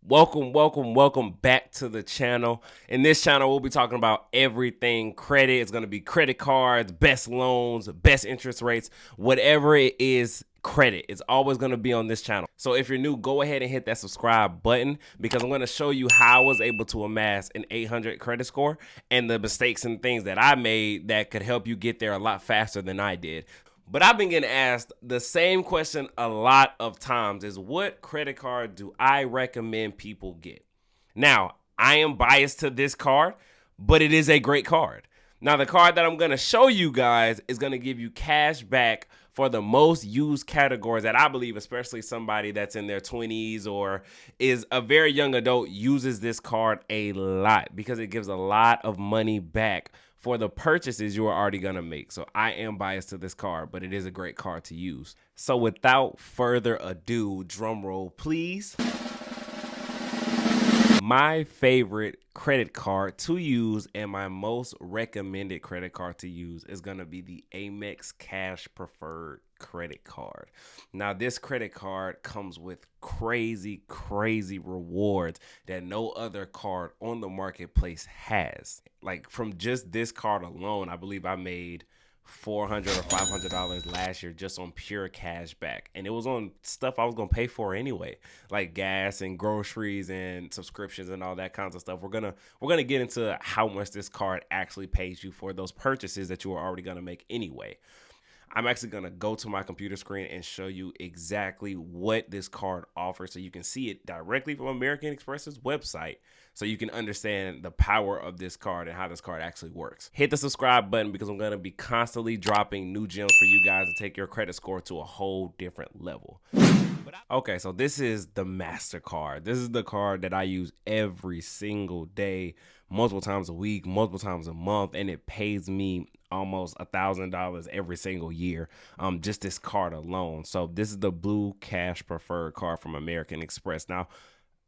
Welcome back to the channel. In this channel, we'll be talking about everything credit. It's going to be credit cards, best loans, best interest rates, whatever it is credit. It's always going to be on this channel. So if you're new, go ahead and hit that subscribe button because I'm going to show you how I was able to amass an 800 credit score and the mistakes and things that I made that could help you get there a lot faster than I did. But I've been getting asked the same question a lot of times is what credit card do I recommend people get? Now, I am biased to this card, but it is a great card. Now, the card that I'm going to show you guys is going to give you cash back for the most used categories that I believe, especially somebody that's in their 20s or is a very young adult, uses this card a lot because it gives a lot of money back for the purchases you are already going to make. So I am biased to this card, but it is a great card to use. So without further ado, drum roll, please. My favorite credit card to use and my most recommended credit card to use is going to be the Amex Cash Preferred credit card. Now, this credit card comes with crazy rewards that no other card on the marketplace has. Like from just this card alone, I believe I made $400 or $500 last year just on pure cash back, and it was on stuff I was gonna pay for anyway, like gas and groceries and subscriptions and all that kinds of stuff. We're gonna get into how much this card actually pays you for those purchases that you are already gonna make anyway. I'm actually going to go to my computer screen and show you exactly what this card offers so you can see it directly from American Express's website so you can understand the power of this card and how this card actually works. Hit the subscribe button because I'm going to be constantly dropping new gems for you guys to take your credit score to a whole different level. Okay, so this is the MasterCard. This is the card that I use every single day, multiple times a week, multiple times a month, and it pays me almost $1,000 every single year, just this card alone. So this is the Blue Cash Preferred card from American Express. Now,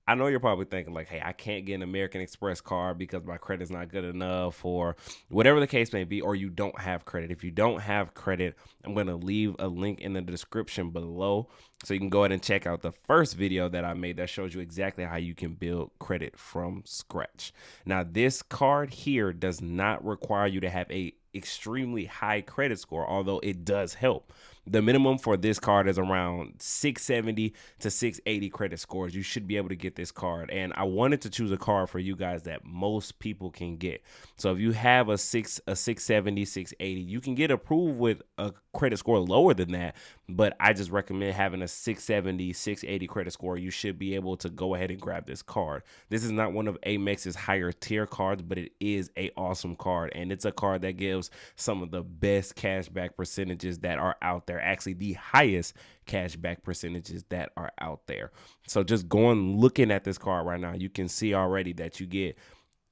I know you're probably thinking like, hey, I can't get an American Express card because my credit's not good enough or whatever the case may be, or you don't have credit. If you don't have credit, I'm going to leave a link in the description below so you can go ahead and check out the first video that I made that shows you exactly how you can build credit from scratch. Now, this card here does not require you to have a extremely high credit score, although it does help. The minimum for this card is around 670 to 680 credit scores. You should be able to get this card. And I wanted to choose a card for you guys that most people can get. So if you have a 670, 680, you can get approved with a credit score lower than that. But I just recommend having a 670, 680 credit score. You should be able to go ahead and grab this card. This is not one of Amex's higher tier cards, but it is an awesome card. And it's a card that gives some of the best cashback percentages that are out there. Actually, the highest cashback percentages that are out there. So just looking at this card right now, you can see already that you get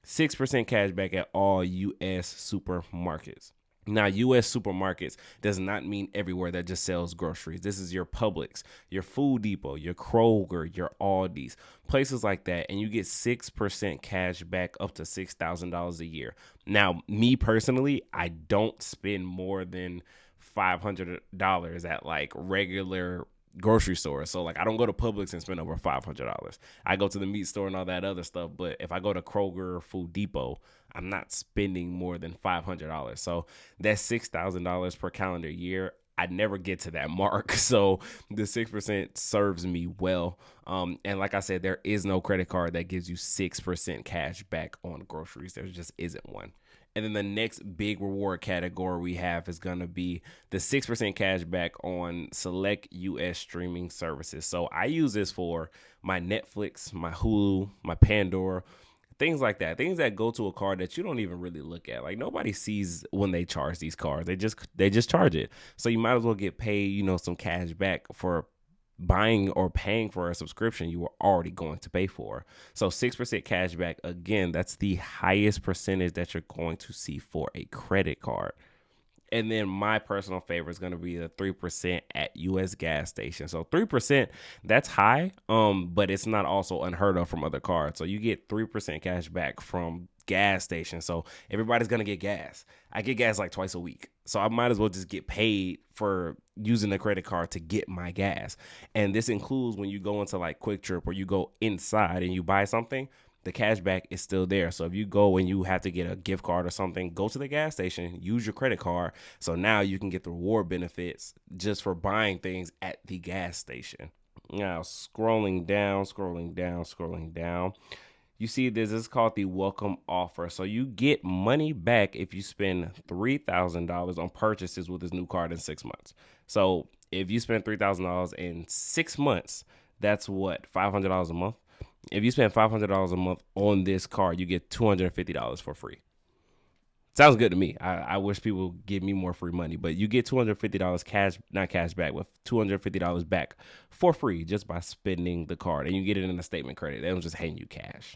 6% cashback at all U.S. supermarkets. Now, U.S. supermarkets does not mean everywhere that just sells groceries. This is your Publix, your Food Depot, your Kroger, your Aldi's, places like that. And you get 6% cash back up to $6,000 a year. Now, me personally, I don't spend more than $500 at like regular grocery stores. So like I don't go to Publix and spend over $500. I go to the meat store and all that other stuff. But if I go to Kroger or Food Depot, I'm not spending more than $500. So that's $6,000 per calendar year. I never get to that mark. So the 6% serves me well. And like I said, there is no credit card that gives you 6% cash back on groceries. There just isn't one. And then the next big reward category we have is going to be the 6% cash back on select U.S. streaming services. So I use this for my Netflix, my Hulu, my Pandora, things like that. Things that go to a card that you don't even really look at. Like nobody sees when they charge these cards. They just charge it. So you might as well get paid, some cash back for buying or paying for a subscription you were already going to pay for. So 6% cash back, again, that's the highest percentage that you're going to see for a credit card. And then my personal favorite is going to be the 3% at U.S. gas stations. So 3%, that's high, but it's not also unheard of from other cards. So you get 3% cash back from gas station. So everybody's going to get gas. I get gas like twice a week. So I might as well just get paid for using the credit card to get my gas. And this includes when you go into like Quick Trip or you go inside and you buy something, the cash back is still there. So if you go and you have to get a gift card or something, go to the gas station, use your credit card. So now you can get the reward benefits just for buying things at the gas station. Now, scrolling down, you see this is called the welcome offer. So you get money back if you spend $3,000 on purchases with this new card in 6 months. So if you spend $3,000 in 6 months, that's what, $500 a month? If you spend $500 a month on this card, you get $250 for free. Sounds good to me. I wish people would give me more free money, but you get $250 cash, not cash back, but $250 back for free just by spending the card. And you get it in a statement credit. They don't just hand you cash.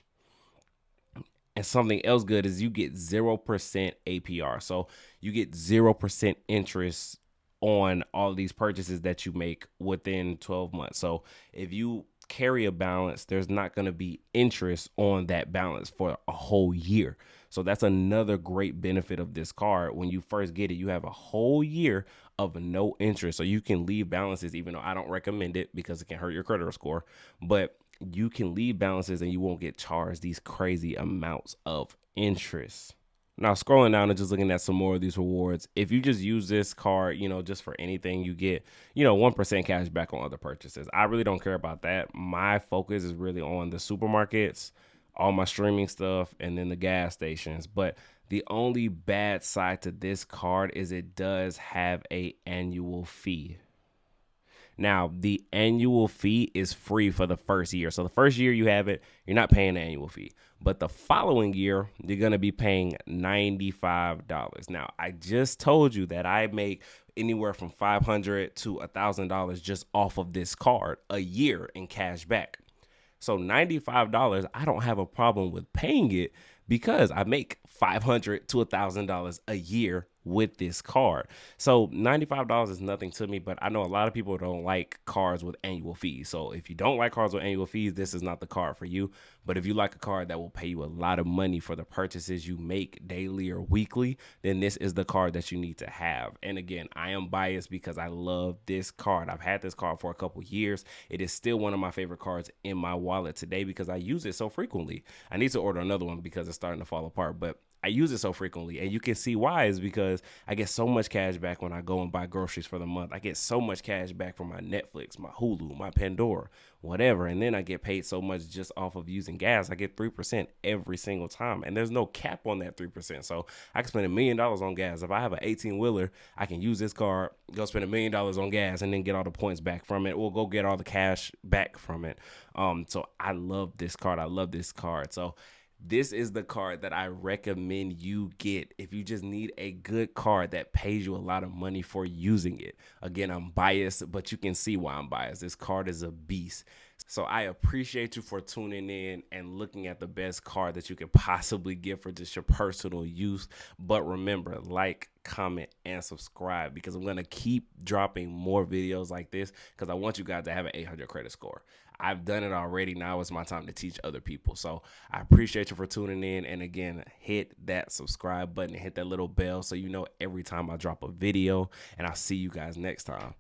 And something else good is you get 0% APR. So you get 0% interest on all these purchases that you make within 12 months. So if you carry a balance, there's not going to be interest on that balance for a whole year. So that's another great benefit of this card. When you first get it, you have a whole year of no interest. So you can leave balances, even though I don't recommend it because it can hurt your credit score, but you can leave balances and you won't get charged these crazy amounts of interest. Now, scrolling down and just looking at some more of these rewards, if you just use this card, just for anything, you get, 1% cash back on other purchases. I really don't care about that. My focus is really on the supermarkets, all my streaming stuff, and then the gas stations. But the only bad side to this card is it does have an annual fee. Now, the annual fee is free for the first year. So the first year you have it, you're not paying the annual fee. But the following year, you're going to be paying $95. Now, I just told you that I make anywhere from $500 to $1,000 just off of this card a year in cash back. So $95, I don't have a problem with paying it because I make $500 to $1,000 a year with this card. So $95 is nothing to me, but I know a lot of people don't like cards with annual fees. So if you don't like cards with annual fees, this is not the card for you. But if you like a card that will pay you a lot of money for the purchases you make daily or weekly, then this is the card that you need to have. And again, I am biased because I love this card. I've had this card for a couple years. It is still one of my favorite cards in my wallet today because I use it so frequently. I need to order another one because it's starting to fall apart, but I use it so frequently, and you can see why is because I get so much cash back when I go and buy groceries for the month. I get so much cash back from my Netflix, my Hulu, my Pandora, whatever, and then I get paid so much just off of using gas. I get 3% every single time, and there's no cap on that 3%. So I can spend $1 million on gas. If I have an 18-wheeler, I can use this card, go spend $1 million on gas, and then get all the points back from it, or go get all the cash back from it. So I love this card. I love this card. So this is the card that I recommend you get if you just need a good card that pays you a lot of money for using it. Again, I'm biased, but you can see why I'm biased. This card is a beast. So I appreciate you for tuning in and looking at the best card that you could possibly get for just your personal use. But remember, like, comment, and subscribe because I'm going to keep dropping more videos like this because I want you guys to have an 800 credit score. I've done it already. Now it's my time to teach other people. So I appreciate you for tuning in. And again, hit that subscribe button and hit that little bell so you know every time I drop a video. And I'll see you guys next time.